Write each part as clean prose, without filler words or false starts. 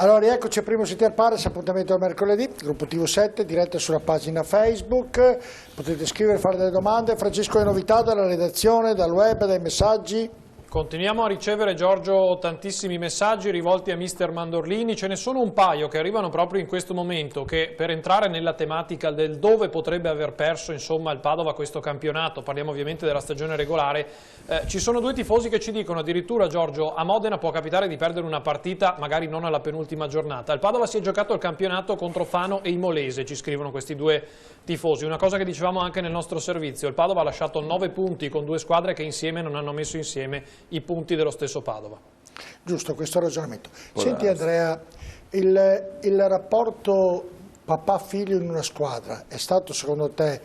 Allora, rieccoci a Primo Inter Pares, appuntamento al mercoledì, gruppo TV7, diretta sulla pagina Facebook, potete scrivere, fare delle domande. Francesco, le novità dalla redazione, dal web, dai messaggi? Continuiamo a ricevere, Giorgio, tantissimi messaggi rivolti a mister Mandorlini. Ce ne sono un paio che arrivano proprio in questo momento, che per entrare nella tematica del dove potrebbe aver perso insomma il Padova questo campionato, parliamo ovviamente della stagione regolare, ci sono due tifosi che ci dicono addirittura, Giorgio, a Modena può capitare di perdere una partita, magari non alla penultima giornata. Il Padova si è giocato il campionato contro Fano e Imolese, ci scrivono questi due tifosi. Una cosa che dicevamo anche nel nostro servizio, il Padova ha lasciato 9 punti con due squadre che insieme non hanno messo insieme i punti dello stesso Padova. Giusto, questo ragionamento. Senti Andrea, il rapporto papà-figlio in una squadra è stato secondo te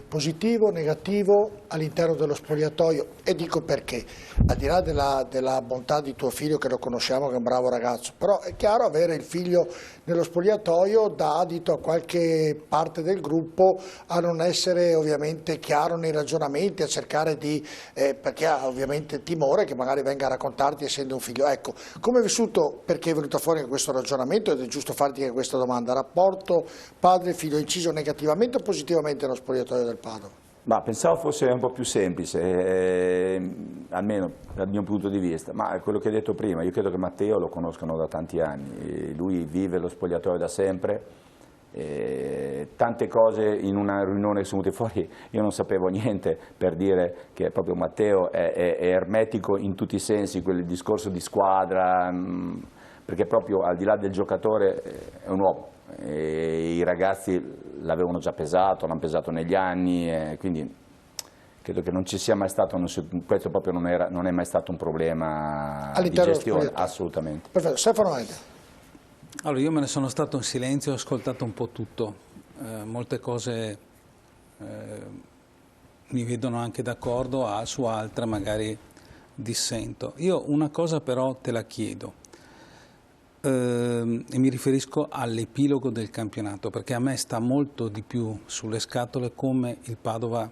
positivo, negativo all'interno dello spogliatoio? E dico perché, al di là della bontà di tuo figlio, che lo conosciamo, che è un bravo ragazzo, però è chiaro, avere il figlio nello spogliatoio dà adito a qualche parte del gruppo a non essere ovviamente chiaro nei ragionamenti, a cercare di, perché ha ovviamente timore che magari venga a raccontarti essendo un figlio. Ecco, come è vissuto, perché è venuto fuori anche questo ragionamento ed è giusto farti anche questa domanda, rapporto padre-figlio inciso negativamente o positivamente nello spogliatoio del Padova? Ma pensavo fosse un po' più semplice, almeno dal mio punto di vista, ma quello che hai detto prima, io credo che Matteo lo conoscano da tanti anni, lui vive lo spogliatoio da sempre, tante cose in una riunione che sono venute fuori, io non sapevo niente, per dire che proprio Matteo è ermetico in tutti i sensi, quel discorso di squadra, perché proprio al di là del giocatore è un uomo. E i ragazzi l'avevano già pesato, l'hanno pesato negli anni, quindi credo che non ci sia mai stato, questo proprio non è mai stato un problema di gestione, assolutamente. Perfetto, Stefano Maeda. Allora, io me ne sono stato in silenzio, ho ascoltato un po' tutto, molte cose mi vedono anche d'accordo, su altre magari dissento. Io una cosa però te la chiedo. E mi riferisco all'epilogo del campionato, perché a me sta molto di più sulle scatole come il Padova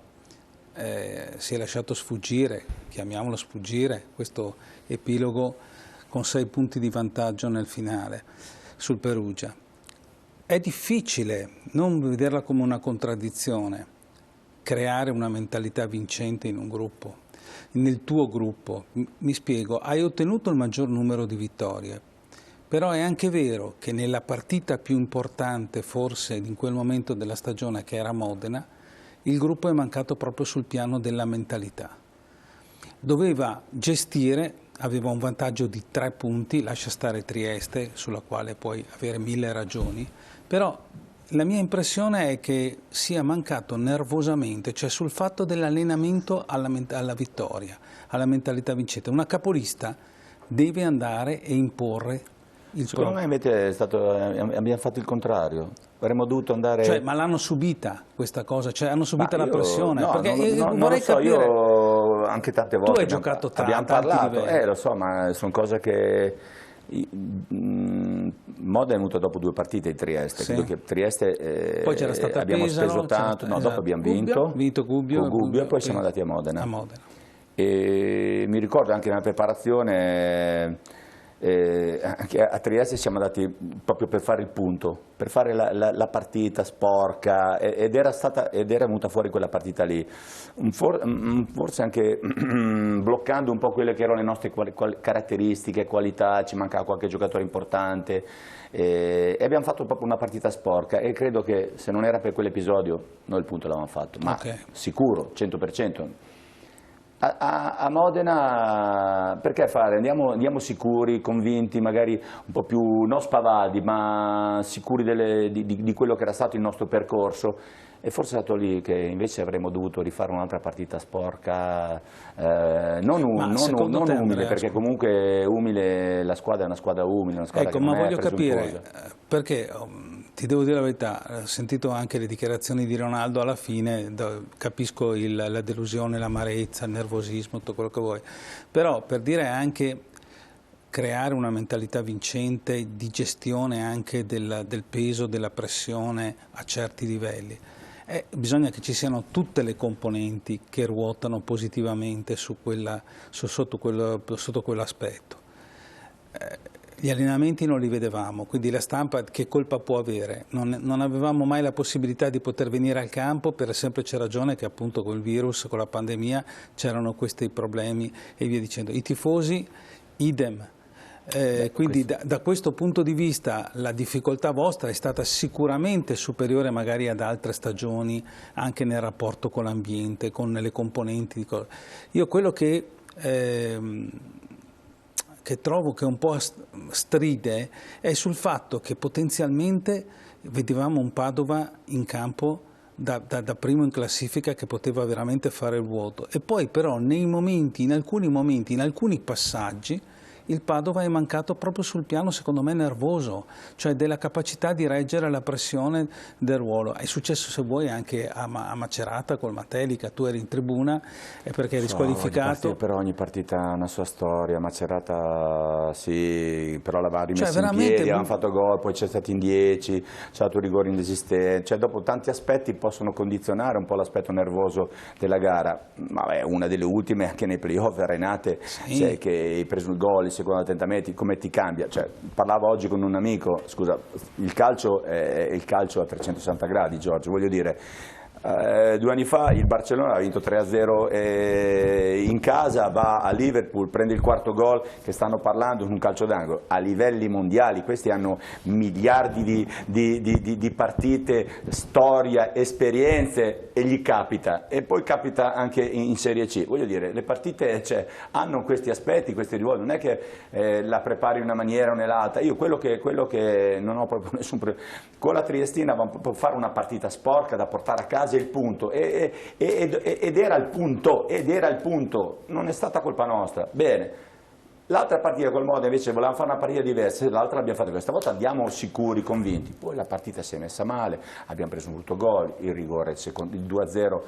si è lasciato sfuggire, chiamiamolo sfuggire, questo epilogo con 6 punti di vantaggio nel finale sul Perugia. È difficile non vederla come una contraddizione, creare una mentalità vincente in un gruppo, nel tuo gruppo. Mi spiego, hai ottenuto il maggior numero di vittorie. Però è anche vero che nella partita più importante forse in quel momento della stagione, che era Modena, il gruppo è mancato proprio sul piano della mentalità. Doveva gestire, aveva un vantaggio di 3 punti, lascia stare Trieste, sulla quale puoi avere 1000 ragioni, però la mia impressione è che sia mancato nervosamente, cioè sul fatto dell'allenamento alla vittoria, alla mentalità vincente. Una capolista deve andare e imporre. Secondo me invece abbiamo fatto il contrario, avremmo dovuto andare... Cioè, ma l'hanno subita questa cosa, cioè hanno subito la pressione? No, perché non vorrei lo so, capire... io anche tante volte... Tu hai giocato abbiamo parlato, lo so, ma sono cose che... Modena è venuto dopo 2 partite di Trieste, sì. Credo che Trieste poi c'era stata abbiamo Pesaro, speso tanto, no, dopo abbiamo vinto Gubbio, e poi siamo andati a Modena. E mi ricordo anche nella preparazione... anche a Trieste siamo andati proprio per fare il punto, per fare la partita sporca ed era venuta fuori quella partita lì, forse anche bloccando un po' quelle che erano le nostre caratteristiche, qualità, ci mancava qualche giocatore importante e abbiamo fatto proprio una partita sporca e credo che se non era per quell'episodio noi il punto l'avevamo fatto, ma sicuro, 100%. A Modena perché fare? Andiamo sicuri, convinti, magari un po' più non spavati, ma sicuri di quello che era stato il nostro percorso. E forse è stato lì che invece avremmo dovuto rifare un'altra partita sporca, non umile, Andrea, perché comunque umile, la squadra è una squadra umile, una squadra che non è presuntuosa. Voglio capire, perché ti devo dire la verità, ho sentito anche le dichiarazioni di Ronaldo alla fine, capisco la delusione, l'amarezza, il nervosismo, tutto quello che vuoi, però per dire anche creare una mentalità vincente di gestione anche del peso, della pressione a certi livelli. Bisogna che ci siano tutte le componenti che ruotano positivamente sotto quell'aspetto. Gli allenamenti non li vedevamo, quindi la stampa che colpa può avere? Non avevamo mai la possibilità di poter venire al campo per la semplice ragione che appunto col virus, con la pandemia, c'erano questi problemi e via dicendo. I tifosi, idem. Quindi da questo punto di vista la difficoltà vostra è stata sicuramente superiore magari ad altre stagioni, anche nel rapporto con l'ambiente, con le componenti. Io quello che trovo che un po' stride è sul fatto che potenzialmente vedevamo un Padova in campo da primo in classifica che poteva veramente fare il vuoto, e poi però in alcuni momenti, in alcuni passaggi il Padova è mancato proprio sul piano, secondo me, nervoso, cioè della capacità di reggere la pressione del ruolo. È successo, se vuoi, anche a Macerata col Matelica, tu eri in tribuna e perché eri squalificato. Per ogni partita ha una sua storia. Macerata sì, però l'aveva rimessa cioè, in piedi, avevano fatto gol, poi c'è stato in 10, c'è stato un rigore inesistente, cioè dopo tanti aspetti possono condizionare un po' l'aspetto nervoso della gara, ma è una delle ultime anche nei playoff Renate, sì. Cioè, che hai preso il gol, secondo attentamente, come ti cambia? Cioè, parlavo oggi con un amico, scusa, il calcio è il calcio a 360 gradi, Giorgio, voglio dire, 2 anni fa il Barcellona ha vinto 3-0 in casa, va a Liverpool, prende il 4º gol, che stanno parlando in un calcio d'angolo a livelli mondiali. Questi hanno miliardi di partite, storia, esperienze, e gli capita, e poi capita anche in Serie C. Voglio dire, le partite hanno questi aspetti, questi ruoli, non è che la prepari in una maniera o nell'altra. Io quello che non ho proprio nessun problema con la Triestina, va a fare una partita sporca da portare a casa il punto, ed era il punto, non è stata colpa nostra. Bene. L'altra partita col Modena invece volevamo fare una partita diversa, l'altra l'abbiamo fatta questa volta, andiamo sicuri, convinti. Poi la partita si è messa male, abbiamo preso un brutto gol, il rigore, il 2-0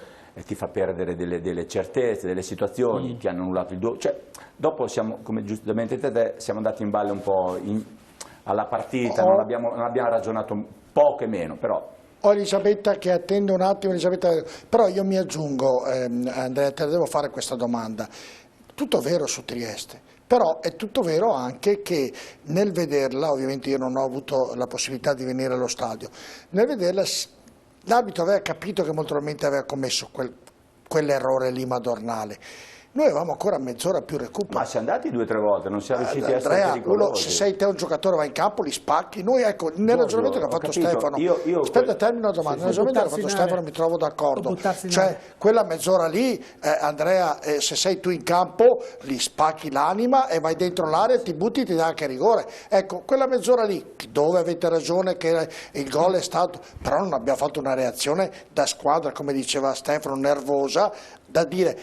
ti fa perdere delle certezze, delle situazioni, ti hanno annullato il 2. Cioè, dopo siamo, come giustamente te, siamo andati in balle un po' alla partita, non abbiamo ragionato poco e meno, però. Ho Elisabetta che attende un attimo, Elisabetta, però io mi aggiungo, Andrea, te devo fare questa domanda. Tutto vero su Trieste, però è tutto vero anche che nel vederla, ovviamente io non ho avuto la possibilità di venire allo stadio, nel vederla l'arbitro aveva capito che molto probabilmente aveva commesso quell'errore lì madornale. Noi avevamo ancora mezz'ora più recupero. Ma siamo andati 2 o 3 volte, non siamo riusciti a essere pericolosi. Se sei te un giocatore, vai in campo, li spacchi. Noi, ecco, nel ragionamento che ha fatto Stefano, aspetta, termino la domanda, nel ragionamento che ha fatto Stefano mi trovo d'accordo. Cioè, quella mezz'ora lì, Andrea, se sei tu in campo, li spacchi l'anima e vai dentro l'area, ti butti e ti dà anche rigore. Ecco, quella mezz'ora lì, dove avete ragione che il gol è stato, però non abbiamo fatto una reazione da squadra, come diceva Stefano, nervosa, da dire...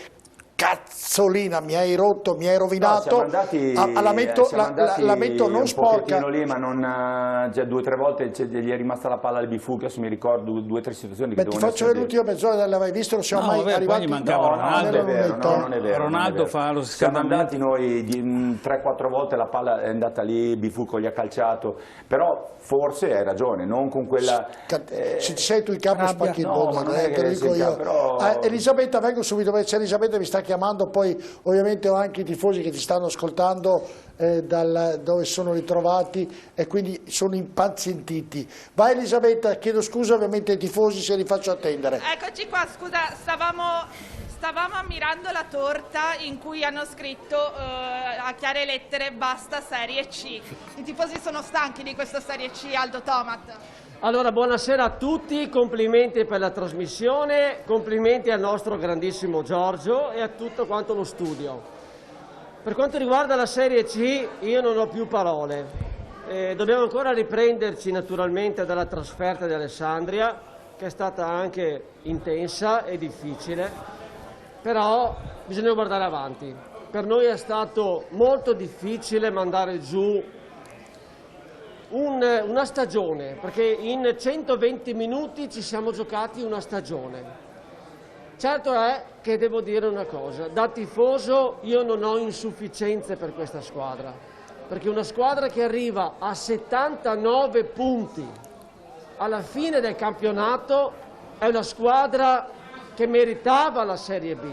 Cazzolina, mi hai rotto, mi hai rovinato. No, la metto non sporca. Lì, ma non, già 2 o 3 volte gli è rimasta la palla al Bifuca, se mi ricordo 2 o 3 situazioni. Beh, ti faccio vedere l'ultima mezz'ora, l'avai visto, non siamo mai arrivati. Poi mancava Ronaldo. Non è vero. Ronaldo fa lo siamo andati noi 3-4 volte, la palla è andata lì, Bifuco gli ha calciato, però forse hai ragione, non con quella... Se sei tu in campo spacchi il mondo, te lo dico io. Però... Elisabetta, vengo subito, c'è Elisabetta, mi sta chiamando, poi ovviamente ho anche i tifosi che ti stanno ascoltando dove sono ritrovati e quindi sono impazientiti. Vai Elisabetta, chiedo scusa ovviamente ai tifosi se li faccio attendere. Eccoci qua, scusa, stavamo ammirando la torta in cui hanno scritto a chiare lettere basta Serie C. I tifosi sono stanchi di questa Serie C, Aldo Tomat. Allora, buonasera a tutti, complimenti per la trasmissione, complimenti al nostro grandissimo Giorgio e a tutto quanto lo studio. Per quanto riguarda la Serie C, io non ho più parole. Dobbiamo ancora riprenderci naturalmente dalla trasferta di Alessandria, che è stata anche intensa e difficile, però bisogna guardare avanti. Per noi è stato molto difficile mandare giù una stagione, perché in 120 minuti ci siamo giocati una stagione. Certo è che devo dire una cosa, da tifoso io non ho insufficienze per questa squadra, perché una squadra che arriva a 79 punti alla fine del campionato è una squadra che meritava la Serie B.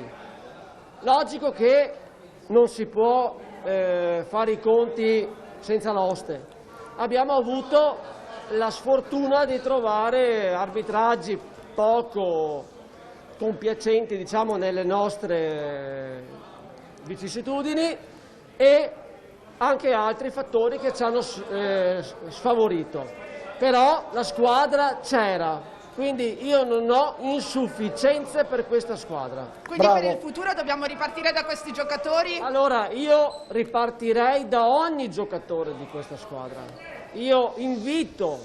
Logico che non si può fare i conti senza l'oste. Abbiamo avuto la sfortuna di trovare arbitraggi poco compiacenti, diciamo, nelle nostre vicissitudini e anche altri fattori che ci hanno sfavorito. Però la squadra c'era. Quindi io non ho insufficienze per questa squadra. Quindi per il futuro dobbiamo ripartire da questi giocatori? Allora, io ripartirei da ogni giocatore di questa squadra. Io invito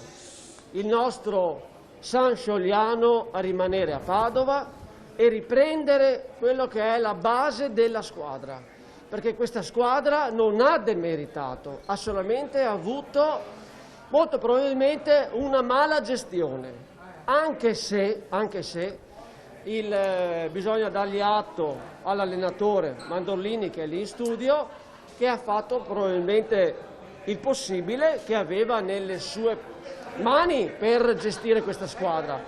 il nostro San Sciogliano a rimanere a Padova e riprendere quello che è la base della squadra. Perché questa squadra non ha demeritato, ha solamente avuto molto probabilmente una mala gestione. Anche se bisogna dargli atto all'allenatore Mandorlini, che è lì in studio, che ha fatto probabilmente il possibile che aveva nelle sue mani per gestire questa squadra.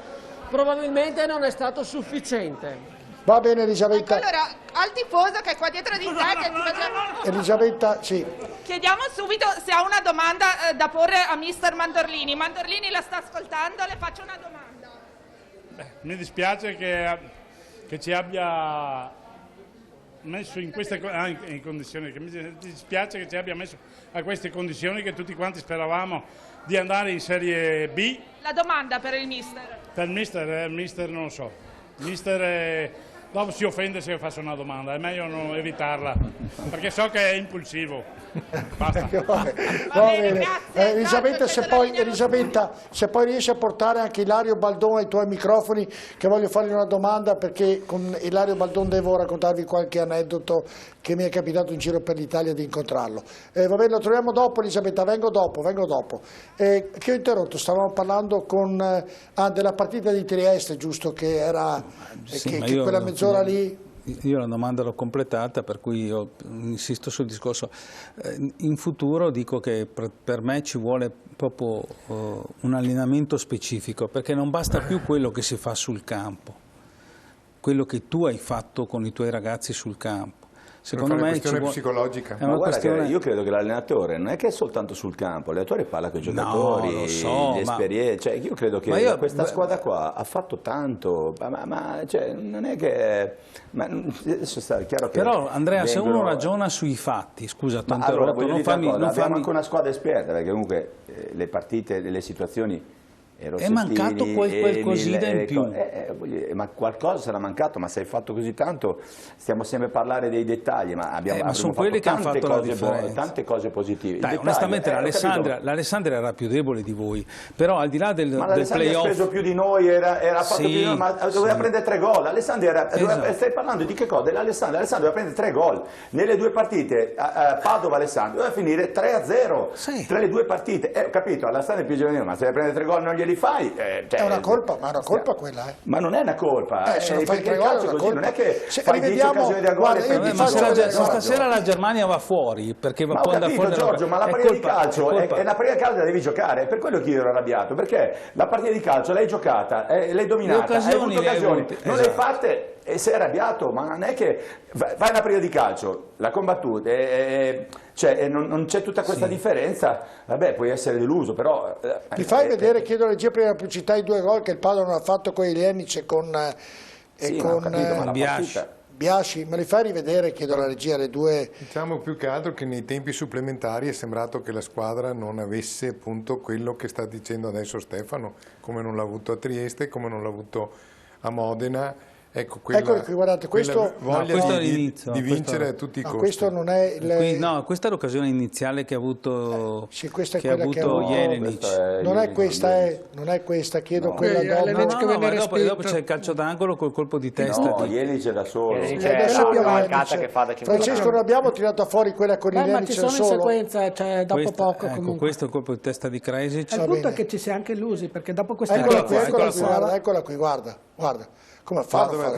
Probabilmente non è stato sufficiente. Va bene, Elisabetta. Ecco, allora, al tifoso che è qua dietro di te, Elisabetta, sì. Chiediamo subito se ha una domanda da porre a mister Mandorlini. Mandorlini la sta ascoltando, le faccio una domanda. Mi dispiace che ci abbia messo in queste condizioni, mi dispiace che ci abbia messo a queste condizioni, che tutti quanti speravamo di andare in Serie B. La domanda per il mister? Per il mister non lo so. Il mister dopo si offende se io faccio una domanda, è meglio non evitarla, perché so che è impulsivo. Basta. Va bene. Elisabetta, se poi riesci a portare anche Ilario Baldon ai tuoi microfoni, che voglio fargli una domanda, perché con Ilario Baldon devo raccontarvi qualche aneddoto che mi è capitato in giro per l'Italia di incontrarlo. Va bene, lo troviamo dopo, Elisabetta, vengo dopo. Che ho interrotto, stavamo parlando della partita di Trieste, giusto, che era che quella mezz'ora lì. Io la domanda l'ho completata, per cui io insisto sul discorso. In futuro dico che per me ci vuole proprio un allenamento specifico, perché non basta più quello che si fa sul campo, quello che tu hai fatto con i tuoi ragazzi sul campo. Secondo me è una questione psicologica. Ma guarda che io credo che l'allenatore non è che è soltanto sul campo, l'allenatore parla con i giocatori, no, lo so, le esperienze, cioè, io credo che questa squadra qua ha fatto tanto, ma cioè, non è che... adesso sta chiaro che però Andrea, se uno ragiona sui fatti, scusa, allora, abbiamo anche una squadra esperta, perché comunque le partite, le situazioni... È mancato qualcosina in più. Ma qualcosa sarà mancato, ma se hai fatto così tanto, stiamo sempre a parlare dei dettagli, ma abbiamo sono quelli che hanno fatto la differenza. Tante cose positive. Dai, onestamente l'Alessandria era più debole di voi, però al di là del play-off... ha speso più di noi, era fatto più di noi, ma doveva prendere 3 gol. Alessandria stai parlando di che cosa? Dell'Alessandria. Alessandria doveva prendere 3 gol. Nelle 2 partite, Padova-Alessandria, doveva finire 3-0. Tra le 2 partite. Capito, Alessandria è più giovanile, ma se deve prendere 3 gol non glieli fai, è una colpa, ma è una colpa quella. Ma non è una colpa, se non fai perché il calcio così, non è che fai 10 occasioni da gol e ma stasera la Germania va fuori, perché ma ho capito, Giorgio, ma la partita di calcio è la partita di calcio la devi giocare, è per quello che io ero arrabbiato, perché la partita di calcio l'hai giocata, l'hai dominata, hai avuto occasioni, non le hai fatte e sei arrabbiato, ma non è che vai una partita di calcio, la combattuta, cioè, non c'è tutta questa differenza, vabbè, puoi essere deluso, però... Mi fai vedere, chiedo alla regia prima pubblicità, i 2 gol che il Padova non ha fatto con Ilienic e con Biasci, me li fai rivedere, chiedo alla regia, le 2... Diciamo più che altro che nei tempi supplementari è sembrato che la squadra non avesse appunto quello che sta dicendo adesso Stefano, come non l'ha avuto a Trieste, come non l'ha avuto a Modena. Ecco qui, guardate, questo di vincere a tutti i costi. Questo non è questa è l'occasione iniziale che ha avuto Jelenic. Non è questa, chiedo quella dopo. Dopo c'è il calcio d'angolo col colpo di testa. No, Jelenic è da solo. Francesco, non abbiamo tirato fuori quella con Jelenic da solo. Ma ci sono in sequenza, cioè dopo poco comunque. Questo è il colpo di testa di Kresic. Il punto è che ci si è anche illusi, perché dopo questa... Eccola qui, guarda. Come fammela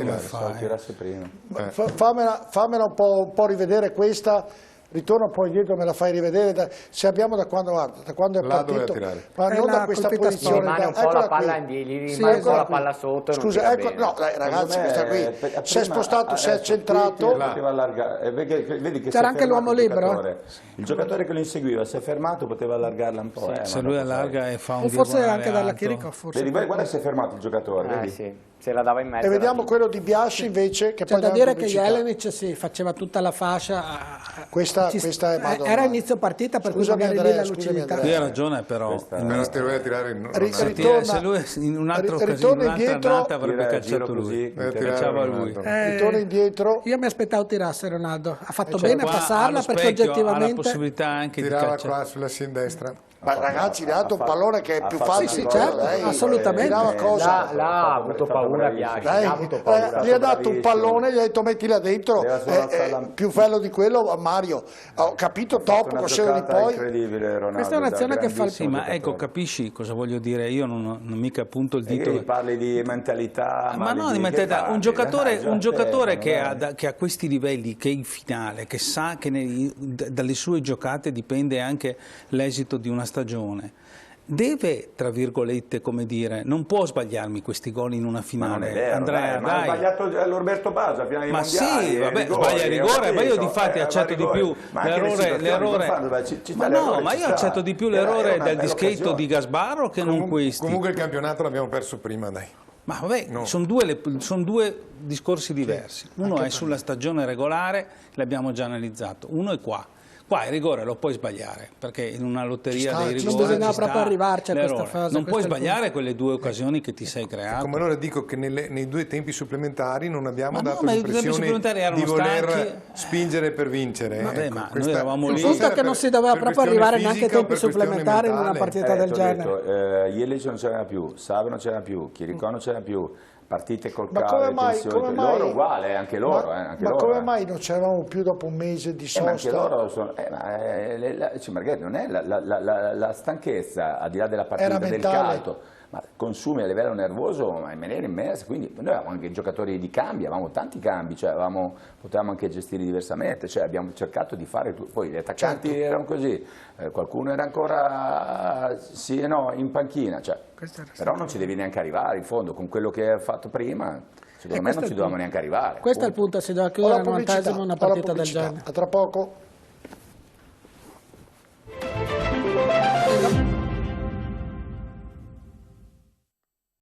un po' rivedere questa, ritorna poi indietro, me la fai rivedere, se abbiamo da quando è là dove partito, tirare. ma non da questa posizione. Rimane un po' la palla rimane un po' la palla sotto. Scusa, ecco, no, ragazzi, questa qui si è spostato, si è centrato. Vedi che c'era anche l'uomo libero. Il giocatore che lo inseguiva si è fermato, poteva allargarla un po'. Se lui allarga e fa un o forse diagonale anche dalla alto. Chirico, forse. Vedi, guarda che si è fermato il giocatore, vedi? Sì, se la dava in mezzo. E vediamo quello di Biasci invece, che C'è poi da dà dire che pubblicità. Jelenic si faceva tutta la fascia. Questa è Madonna. Era inizio partita, per cui Scusami, magari Andrea, lì la scusami, lucidità. Andrea. Qui ha ragione però. Era a tirare Ritorna- Se lui in un'altra occasione, ritorna un'altra indietro, annata avrebbe tira cacciato giro lui. così, Cacciava lui. ritorna indietro. Io mi aspettavo tirasse Ronaldo. Ha fatto Cioè, bene a qua passarla allo perché specchio ha la oggettivamente. possibilità anche di tirava cacciare. qua sulla sinistra. Ma ragazzi, gli ha dato un pallone che è più fatto facile. Sì, il certo, gol, assolutamente. Tirava cosa? Là ha avuto paura Biasci. Gli ha dato un pallone, gli ha detto mettila dentro, più bello di quello Mario. Ho capito dopo, col seno di poi. Incredibile, Ronaldo. Questa è un'azione che fa il Sì, ma ecco, capisci cosa voglio dire? Io non mica punto il dito. Parli di mentalità. Ma no, di mentalità. Un giocatore che ha questi livelli, che è in finale, che sa che dalle sue giocate dipende anche l'esito di una stagione, deve, tra virgolette, come dire, non può sbagliarmi questi gol in una finale. Ma non è vero, Andrea, ma ha sbagliato l'Orberto Baggio a finale dei ma mondiali, sì, vabbè, sbaglia il rigore, ma io di fatti accetto di più l'errore. Ma no, ma io accetto di più l'errore del dischetto di Gasbarro che non questi. Comunque il campionato l'abbiamo perso prima, dai. Ma vabbè, sono due discorsi diversi. Uno è sulla stagione regolare, l'abbiamo già analizzato. Uno è qua. Qua il rigore lo puoi sbagliare, perché in una lotteria dei rigori non bisogna proprio arrivarci a questa fase. Non puoi sbagliare quelle due occasioni che ti sei creato. Come allora dico che nei due tempi supplementari non abbiamo dato i tempi l'impressione supplementari di voler stanchi. spingere per vincere. Vabbè, ecco, ma noi eravamo lì. Il punto è che non si doveva proprio arrivare neanche ai tempi supplementari in una partita del genere. Jelic non c'era più, Savio non c'era più, Chirico non c'era più. Partite col Ma cavo, come mai, loro uguale, anche loro. Ma come mai non c'eravamo più dopo un mese di sosta? Ma anche loro sono, Margherita, non è la stanchezza, al di là della partita, del calcio, ma consumi a livello nervoso in maniera immensa, quindi noi avevamo anche giocatori di cambi, avevamo tanti cambi, cioè potevamo anche gestire diversamente, cioè abbiamo cercato di fare tutto. Poi gli attaccanti erano così, qualcuno era ancora sì e no in panchina, cioè, però non ci devi neanche arrivare in fondo con quello che hai fatto prima. Secondo me non ci dovevamo neanche arrivare. Questo è il punto, si doveva chiudere al 90esimo una partita del genere. A tra poco.